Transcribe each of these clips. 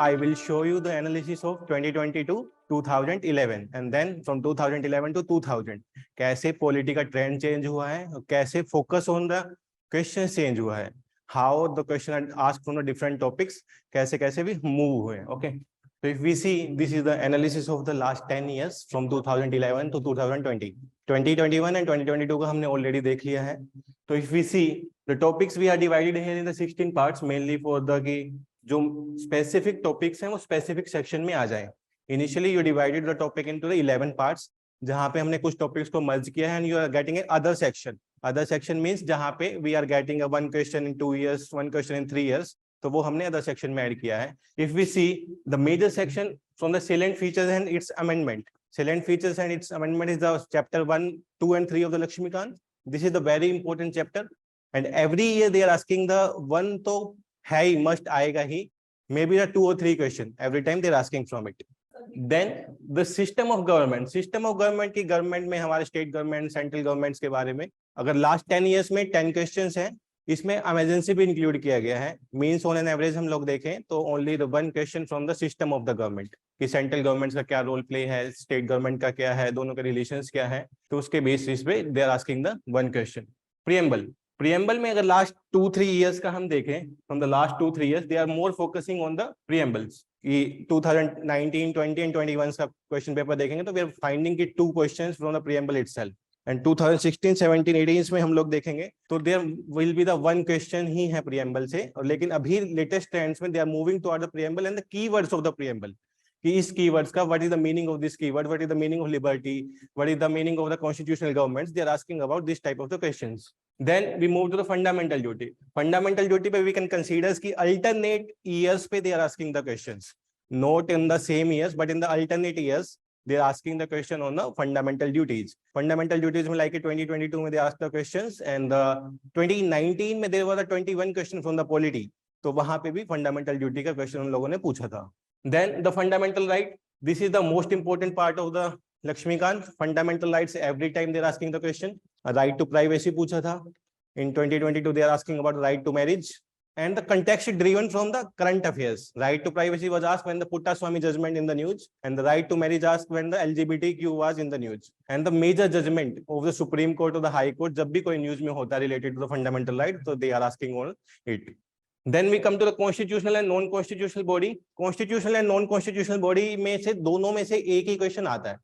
I will show you the analysis of 2020 to 2011 and then from 2011 to 2000 कैसे polity का trend change हुआ है, कैसे focus on the question change हुआ है, how the question asked from the different topics कैसे कैसे भी मूव हुए. Okay, so if we see, this is the analysis of the last 10 years from 2011 to 2020. 2021 and 2022 का हमने already देख लिया है. तो if we see the topics we are divided here in the 16 parts mainly for the कि जो specific topics हैं वो specific section में आ जाए. Initially you divided the topic into the 11 parts जहाँ पे हमने कुछ topics को merge किया है and you are getting a other section. Other section means जहाँ पे we are getting a one question in 2 years, one question in 3 years. तो वो हमने अदर सेक्शन में ऐड किया है. If we see the major section from the salient features and its amendment. Salient features and its amendment is the chapter 1, 2 and 3 of the Lakshmikant. This is the very important chapter and every year they are asking the one तो है ही, must आएगा ही, maybe the 2 or 3 question every time they are asking from it. Then the system of government. System of government की government में हमारे state government, central governments के बारे में अगर last 10 years में 10 questions हैं, इसमें इमरजेंसी भी इंक्लूड किया गया है. मींस ऑन एन एवरेज हम लोग देखें तो only the one question from the system of the government कि सेंट्रल गवर्नमेंट का क्या रोल प्ले है, स्टेट गवर्नमेंट का क्या है, दोनों के रिलेशंस क्या है, तो उसके बेसिस पे they are asking the one question. Preamble में अगर लास्ट 2-3 इयर्स का हम देखें, from the last 2-3 years they are more focusing on the preambles. कि 2019, 20 एंड 21 का क्वेश्चन पेपर देखेंगे तो वी आर फाइंडिंग कि 2 questions from the preamble itself. And 2016, 17, 18 में हम लोग देखेंगे तो there will be the one question ही है प्रियम्बल से. और लेकिन अभी लेटेस्ट ट्रेंड्स में they are moving toward the preamble and the keywords of the preamble कि इस कीवर्ड्स का what is the meaning of this keyword, what is the meaning of liberty, what is the meaning of the constitutional governments. They are asking about this type of the questions. Then we move to the fundamental duty. Fundamental duty पे we can consider कि alternate years पे they are asking the questions, not in the same years but in the alternate years they are asking the question on the fundamental duties. Fundamental duties में like 2022 में they asked the questions and 2019 में there were the 21 question from the polity. तो वहां पे भी fundamental duty का question उन लोगों ने पूछा था. Then the fundamental right, this is the most important part of the Lakshmikant. Fundamental rights every time they are asking the question. A right to privacy पूछा था. In 2022 they are asking about right to marriage. And the context is driven from the current affairs. Right to privacy was asked when the Puttaswamy judgment in the news, and the right to marriage asked when the LGBTQ was in the news. And the major judgment of the Supreme Court or the High Court, जब भी कोई news में होता related to the fundamental right, so they are asking on it. Then we come to the constitutional and non-constitutional body. Constitutional and non-constitutional body में से दोनों में से एक ही question आता है.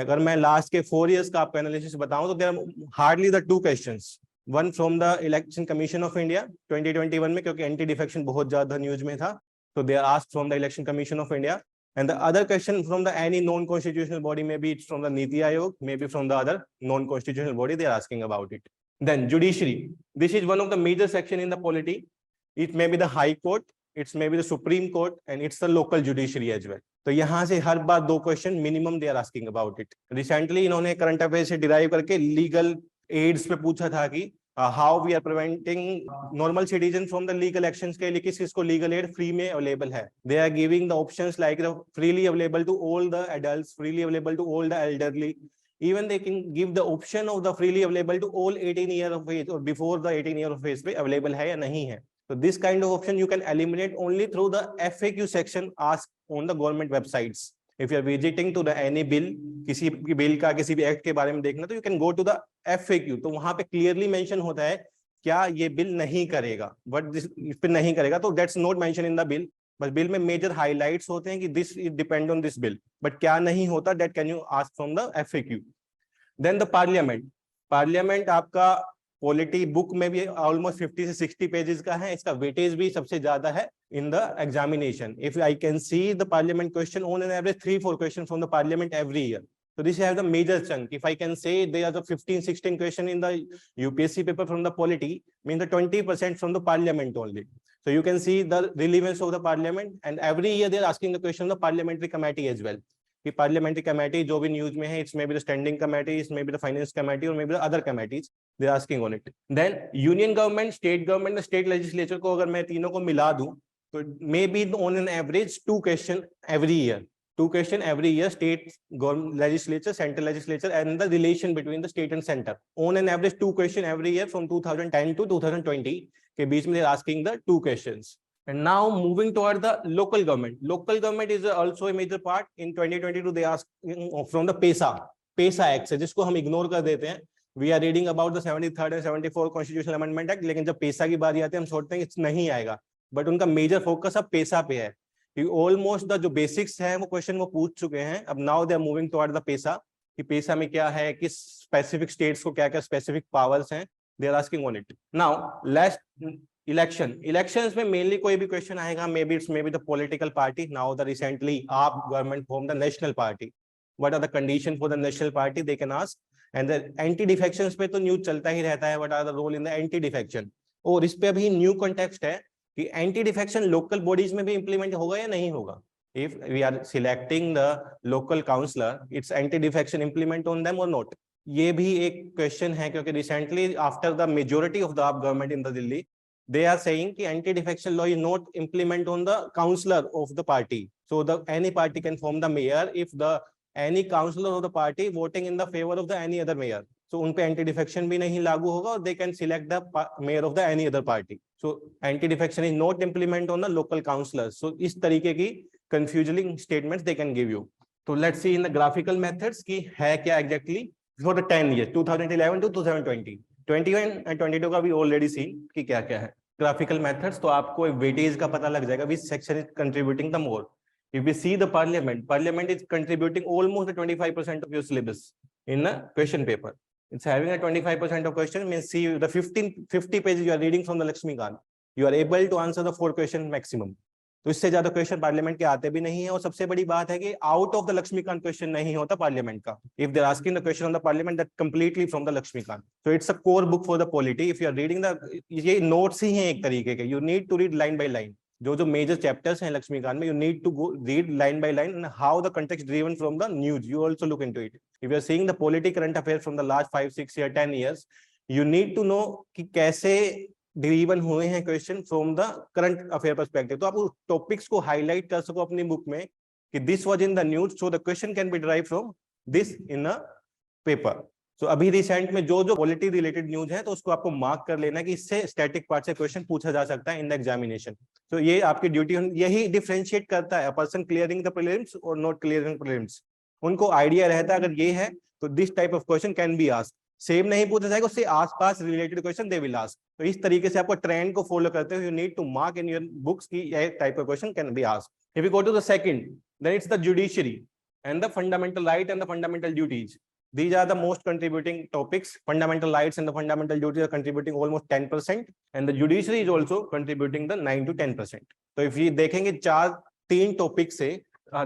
अगर मैं last के 4 years का आपको analysis बताऊं तो there are hardly the 2 questions. One from the Election Commission of India 2021 में, क्योंकि एंटी डिफेक्शन बहुत ज्यादा न्यूज में था, तो they are asked from the election commission of India. And the other question from the any non constitutional body, may be it's from the Niti Aayog, may be from the other non constitutional body, they are asking about it. Then judiciary, this is one of the major section in the polity. It may be the high court, it's may be the supreme court and it's the local judiciary as well. तो यहाँ से हर बार 2 question minimum they are asking about it. Recently इन्होंने current affair से derive करके legal aids पे पूछा था कि how we are preventing normal citizens from the legal actions के लिए किस किसको legal aid free में available है. They are giving the options like the freely available to all the adults, freely available to all the elderly. Even they can give the option of the freely available to all 18 years of age or before the 18 years of age पे available है या नहीं है. So this kind of option you can eliminate only through the FAQ section asked on the government websites. If you are visiting to the any bill, किसी भी bill का किसी भी एक्ट के बारे में देखना तो you can go to the FAQ. तो वहां पे clearly mention होता है क्या ये बिल नहीं करेगा, what this इस पे नहीं करेगा, तो that's not mentioned in the bill. बस बिल में मेजर हाइलाइट्स होते हैं कि this is depend on this bill, but क्या नहीं होता that can you ask from the FAQ. Then the parliament आपका पॉलिटी बुक में भी ऑलमोस्ट 50 से 60 पेजेस का है. इसका वेटेज भी सबसे ज्यादा है in the examination. If I can see the parliament question on an average 3-4 question from the parliament every year. So this has the major chunk. If I can say there are the 15-16 question in the UPSC paper from the polity, means the 20% from the parliament only. So you can see the relevance of the parliament, and every year they are asking the question of the parliamentary committee as well. कि parliamentary committee जो भी news में है, it's maybe the standing committee, it's maybe the finance committee, or maybe the other committees, they are asking on it. Then union government, state government, the state legislature को अगर मैं तीनों को मिला दूं तो maybe on an average 2 question every year. 2 question every year, state legislature, central legislature, and the relation between the state and center. On an average 2 question every year from 2010 to 2020 के बीच में they are asking the 2 questions. And now moving toward the local government. Local government is also a major part. In 2022 they ask from the PESA Act, जिसको हम ignore कर देते हैं. We are reading about the 73rd and 74th Constitutional Amendment Act, लेकिन जब पैसा की बारी आती है हम सोचते हैं कि नहीं आएगा, बट उनका मेजर फोकस अब पैसा पे है. ऑलमोस्ट द जो बेसिक्स है वो क्वेश्चन वो पूछ चुके हैं. अब now they are moving toward the PESA, कि पैसा में क्या है, किस स्पेसिफिक स्टेट्स को क्या क्या स्पेसिफिक पावर्स हैं, they are asking on it. Now last elections में मेनली कोई भी क्वेश्चन आएगा, may be the political party. Now the recently AAP government form the national party, what are the condition for the national party, they can ask. And the anti defections पे तो news चलता ही रहता है, what are the role in the anti defection. और इस पे अभी न्यू कॉन्टेक्स्ट है कि एंटी डिफेक्शन लोकल बॉडीज में भी इंप्लीमेंट होगा या नहीं होगा. If we are selecting the local councillor, it's anti-defection implement on them or not? ये भी एक क्वेश्चन है, क्योंकि recently after the majority of the government in the Delhi, they are saying कि anti-defection law is not implement on the councillor of the party. So the any party can form the mayor if the any councillor of the party voting in the favor of the any other mayor. So उन पे anti-defection भी नहीं लागू होगा और they can select the mayor of the any other party. So anti-defection is not implement on the local councillors. So इस तरीके की confusing statements they can give you. So let's see in the graphical methods कि है क्या exactly for the 10 years 2011 to 2020, 21 and 22 का भी already seen कि क्या क्या है. Graphical methods तो आपको weightage का पता लग जाएगा, which section is contributing the more. If we see the parliament is contributing almost 25% of your syllabus in a question paper. It's having a 25% of question, means see the 50 pages you are reading from the Lakshmikant, you are able to answer the 4 question maximum. तो इससे ज्यादा question parliament के आते भी नहीं है. और सबसे बड़ी बात है कि out of the Laxmikanth question नहीं होता पार्लियामेंट का. If they are asking the question on the parliament, that completely from the Laxmikanth. So it's a core book for the polity. If you are reading the, ये notes ही हैं एक तरीके के, you need to read line by line. जो major chapters हैं लक्ष्मीकांत में, you need to go read line by line how the context driven from the news. You also look into it. If you are seeing the polity current affair from the last 5, 6 या 10 years, you need to know कि कैसे driven हुए हैं question from the current affair perspective. तो आप उस topics को highlight कर सको अपनी बुक में कि this was in the news, so the question can be derive from this in a paper. So अभी रिसेंट में जो पॉलिटी रिलेटेड न्यूज है तो उसको आपको मार्क कर लेना कि इससे स्टैटिक पार्ट से क्वेश्चन पूछा जा सकता है इन द एग्जामिनेशन. तो ये आपकी ड्यूटी, यही डिफरेंशिएट करता है पर्सन क्लियरिंग द प्रीलिम्स और नॉट क्लियरिंग प्रीलिम्स. उनको आइडिया रहता है अगर ये है तो this type of question can be asked. Same नहीं पूछा जाएगा, उससे आसपास related question they will ask. तो इस तरीके से आपको ट्रेंड को फॉलो करते हुए you need to mark in your books की ये type of question can be ask. If you go to the second, then it's the judiciary and the fundamental right and the fundamental duties. These are the most contributing topics. Fundamental rights and the fundamental duties are contributing almost 10%, and the judiciary is also contributing the 9 to 10%. So if you देखेंगे 3 topics से,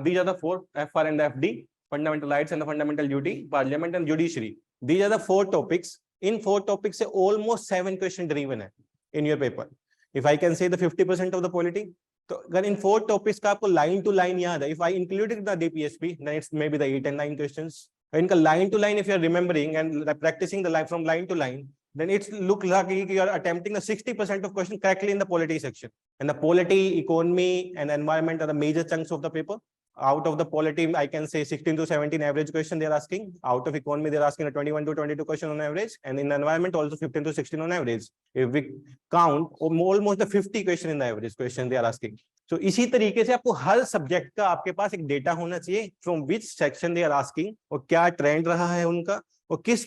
these are the 4 FR and FD, fundamental rights and the fundamental duty, parliament and judiciary. These are the 4 topics. In 4 topics से almost 7 question driven है in your paper. If I can say the 50% of the polity, तो अगर इन 4 topics का आपको line to line याद है, if I included the DPSP, then it's maybe the 8 and 9 questions. इनका line to line if you are remembering and practicing the line from line to line, then it's look like you are attempting the 60% of question correctly in the polity section. And the polity, economy and environment are the major chunks of the paper. Out of the polity, I can say 16 to 17 average question they are asking. Out of economy, they are asking a 21 to 22 question on average, and in environment also 15 to 16 on average. If we count, almost the 50 question in the average question they are asking. So इसी तरीके से आपको हर subject का आपके पास एक data होना चाहिए from which section they are asking, और क्या ट्रेंड रहा है उनका और किस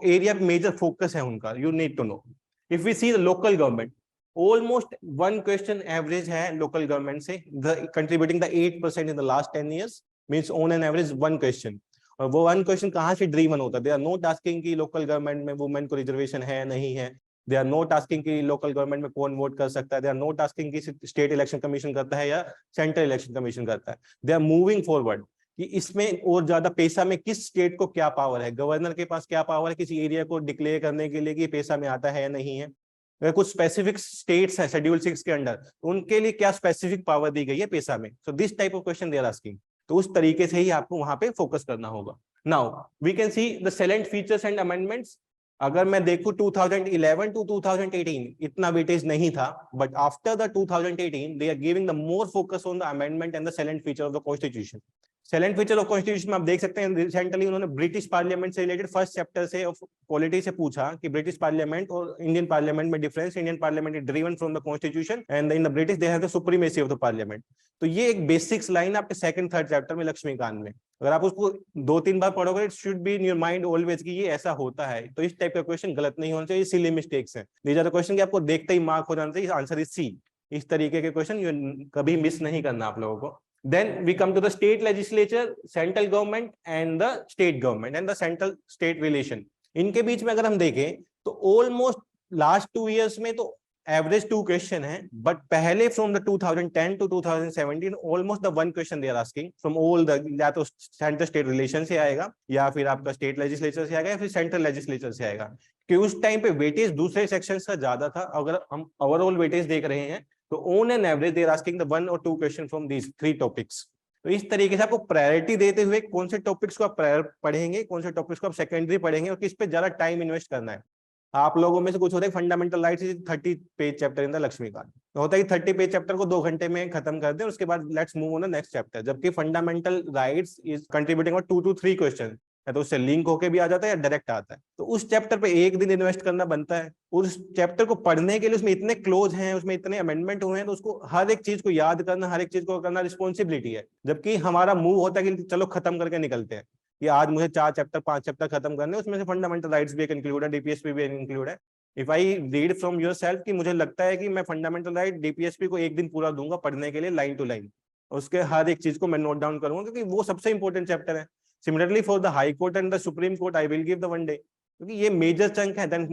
एरिया पे मेजर फोकस है उनका. You need to know. If we see the local government, almost 1 question average है लोकल गवर्नमेंट से, contributing the 8% in the last 10 years, means on an average 1 question. और वो 1 क्वेश्चन कहाँ से ड्रीवन होता है? दे आर नॉट आस्किंग कि local government में वुमेन को रिजर्वेशन है नहीं है. They are not asking कि लोकल गवर्नमेंट में कौन वोट कर सकता है. They are not asking कि स्टेट इलेक्शन कमीशन करता है या सेंट्रल इलेक्शन कमीशन करता है. They are moving forward कि इसमें और ज्यादा पैसा में किस स्टेट को क्या पावर है, गवर्नर के पास क्या पावर है किसी एरिया को डिक्लेयर करने के लिए कि पैसा में आता है या नहीं है. अगर कुछ स्पेसिफिक स्टेट्स है शेड्यूल 6 के अंडर, उनके लिए क्या स्पेसिफिक पावर दी गई है पैसा में. So this type of question they are asking. तो उस तरीके से ही आपको वहां पे फोकस करना होगा. Now we can see the salient features and amendments. अगर मैं देखूं 2011 टू 2018 इतना वेटेज नहीं था, but after the 2018 they are giving the more focus on the amendment and the salient feature of the constitution. Salient feature of constitution में आप देख सकते हैं रिसेंटली उन्होंने ब्रिटिश पार्लियामेंट से रिलेटेड फर्स्ट चैप्टर से ऑफ पॉलिटी से पूछा कि ब्रिटिश पार्लियामेंट और इंडियन पार्लियामेंट में difference. Indian parliament is driven from the constitution and in the British they have the supremacy of the parliament. तो ये एक बेसिक्स लाइन आपके सेकंड थर्ड चैप्टर में लक्ष्मीकांत में, अगर आप उसको 2-3 बार पढ़ोगे, it should be in your mind always कि ये ऐसा होता है। तो इस टाइप का क्वेश्चन गलत नहीं होना चाहिए, सिली मिस्टेक्स हैं। दीज आर द क्वेश्चन कि आपको देखते ही मार्क हो जाना चाहिए आंसर इज सी। इस तरीके के क्वेश्चन कभी मिस नहीं करना आप लोगों को। Then we come to the state legislature, central government and the state government and the central state relation. इनके बीच में अगर हम देखें तो almost last 2 years में तो average 2 question है, but पहले from the 2010 to 2017 almost the 1 question they are asking from all the, या तो central state relation से आएगा या फिर आपका state legislature से आएगा या फिर central legislature से आएगा। कि उस टाइम पे वेटेज दूसरे सेक्शंस का ज्यादा था। अगर हम ओवरऑल वेटेज देख रहे हैं तो on an average they are asking the 1 or 2 question from these 3 topics. तो इस तरीके से आपको प्रायोरिटी देते हुए कौन से टॉपिक्स को आप पढ़ेंगे, कौन से टॉपिक्स को आप सेकेंडरी पढ़ेंगे और किस पे ज्यादा टाइम इन्वेस्ट करना है। आप लोगों में से कुछ होता है fundamental rights 30 page chapter in the Laxmikanth, तो होता है कि 30 पेज चैप्टर को 2 घंटे में खत्म कर दें, उसके बाद let's move on the next chapter. जबकि fundamental rights is contributing 2 to 3 question, या तो उससे लिंक होके भी आ जाता है या डायरेक्ट आता है। तो उस चैप्टर पे 1 दिन इन्वेस्ट करना बनता है। उस चैप्टर को पढ़ने के लिए उसमें इतने क्लोज हैं, उसमें इतने अमेंडमेंट हुए हैं, तो उसको हर एक चीज को याद करना, हर एक चीज को करना रिस्पॉन्सिबिलिटी है। जबकि हमारा मूव होता है कि चलो खत्म करके निकलते हैं कि आज मुझे 4 चैप्टर 5 चैप्टर खत्म करने, उसमें से फंडामेंटल राइट्स भी एक इंक्लूड है, डीपीएसपी भी इंक्लूड है। If I read from your self कि मुझे लगता है कि मैं फंडामेंटल राइट डीपीएसपी को 1 दिन पूरा दूंगा पढ़ने के लिए लाइन टू लाइन, उसके हर एक चीज को मैं नोट डाउन करूंगा क्योंकि वो सबसे इंपॉर्टेंट चैप्टर है। Similarly for the High Court and the Supreme Court, I will give the 1 day क्योंकि ये मेजर चंक है। Then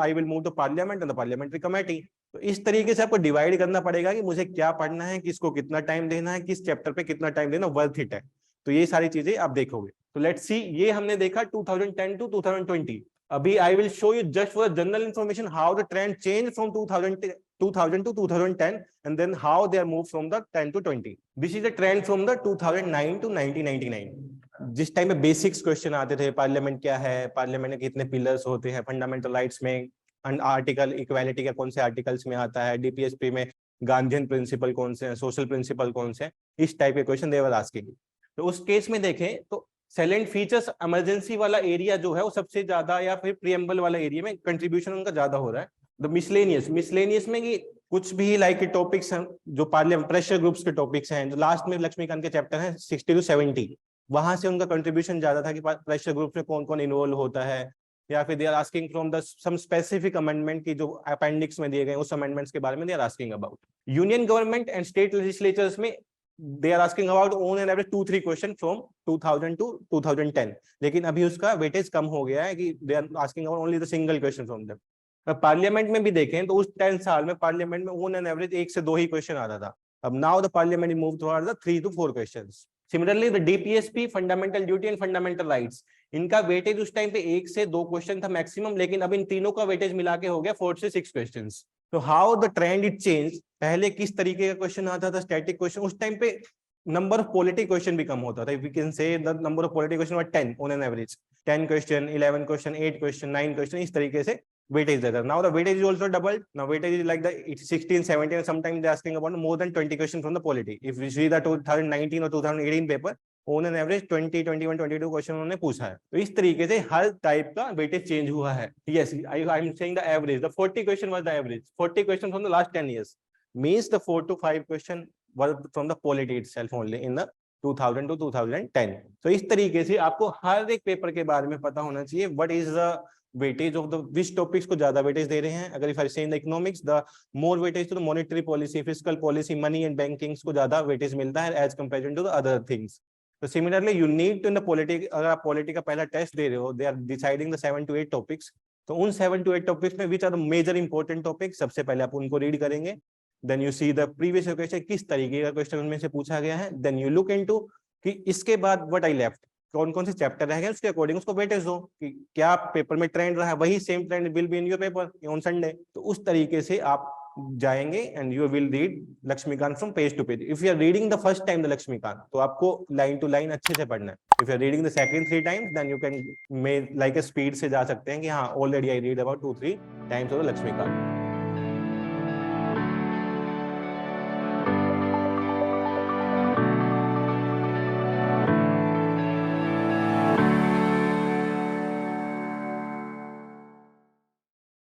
I will move to Parliament and the Parliamentary Committee। तो इस तरीके से आपको डिवाइड करना पड़ेगा कि मुझे क्या पढ़ना है, किसको कितना टाइम देना है, किस चैप्टर पे कितना टाइम देना वर्थ इट है। तो ये सारी चीजें आप देखोगे। तो लेट्स सी, ये हमने देखा 2010 to 2020। अभी I will show you just for general information how the trend changed from 2000 to 2010 and then how they are moved from the 10 to 20। This is the trend from the 2009 to 1999। जिस time में basics question आते थे, parliament क्या है, parliament में कितने pillars होते हैं, फंडामेंटल राइट्स में आर्टिकल इक्वालिटी का कौन से आर्टिकल्स में आता है, डीपीएसपी में गांधीयन प्रिंसिपल कौन से हैं, सोशल प्रिंसिपल कौन से हैं, इस टाइप के क्वेश्चन दे वर आस्किंग। तो उस केस में देखें तो साइलेंट फीचर्स इमरजेंसी वाला एरिया जो है वो सबसे ज्यादा, या फिर प्रीएम्बल वाला एरिया में कंट्रीब्यूशन उनका ज्यादा हो रहा है। द मिसलेनियस में कि कुछ भी लाइक टॉपिक्स हैं जो पार्लियामेंट प्रेशर ग्रुप्स के टॉपिक्स हैं, जो लास्ट में लक्ष्मीकांत के चैप्टर हैं 60 to 70, वहां से उनका कंट्रीब्यूशन ज्यादा था कि प्रेशर ग्रुप में कौन कौन इन्वॉल्व होता है, या फिर they are asking from the some specific amendment की जो अपेंडिक्स में दिए गए उस अमेंडमेंट्स के बारे में they are asking about. Union government and state legislatures में they are asking about on an average 2-3 question from 2000 to 2010, लेकिन अभी उसका वेटेज कम हो गया है कि they are asking about only the single question from them. Parliament में भी देखें तो उस 10 साल में पार्लियामेंट में ऑन एन एवरेज 1 से 2 ही क्वेश्चन आता था। अब now the parliament is move towards the 3 to 4 questions. Similarly the DPSP, fundamental duty and fundamental rights, इनका वेटेज उस टाइम पे 1 से 2 क्वेश्चन था मैक्सिमम, लेकिन अब इन तीनों का वेटेज मिला के हो गया 4 से 6 क्वेश्चंस। तो how the trend it change, पहले किस तरीके का क्वेश्चन आता था, स्टैटिक क्वेश्चन, उस टाइम पे नंबर ऑफ पॉलिटी क्वेश्चन भी कम होता था। We can say the number of polity question were 10 on an average, 10 question, 11 question, 8 question, 9 question, इस तरीके से weightage there. Now the weightage is also doubled. Now weightage is like the 16, 17, and sometimes they're asking about more than 20 questions from the polity. If we see the 2019 or 2018 paper, on an average 20, 21, 22 question उन्होंने पूछा है। तो इस तरीके से हर type का weightage change हुआ है। Yes, I am saying the average. The 40 question was the average. 40 question from the last 10 years means the 4 to 5 question were from the polity itself only in the 2000 to 2010। तो इस तरीके से आपको हर एक paper के बारे में पता होना चाहिए what is the weightage of the which topics को ज्यादा weightage दे रहे हैं। अगर if I say in the economics, the more weightage to the monetary policy, fiscal policy, money and banking को ज्यादा weightage मिलता है as compared to the other things। तो similarly you need to in the polity, अगर आप polity का पहला test दे रहे हो, they are deciding the 7 to 8 topics। तो उन 7 to 8 topics में which are the major important topics, सबसे पहले आप उनको रीड करेंगे। Then you see the previous question, किस तरीके का क्वेश्चन उनमें से पूछा गया है। Then you look into कि इसके बाद what I left, कौन कौन से चैप्टर रह गए, उसके अकॉर्डिंग उसको वेटेज दो कि क्या पेपर में ट्रेंड रहा है, वही same trend will be in your paper on Sunday. तो उस तरीके से आप जाएंगे and you will read Laxmikanth from page to page. If you are reading the first time the Laxmikanth, तो आपको लाइन टू लाइन अच्छे से पढ़ना है। If you are reading the second 3 times, then you can like a speed से जा सकते हैं कि हाँ already I read about 2-3 times of the Laxmikant.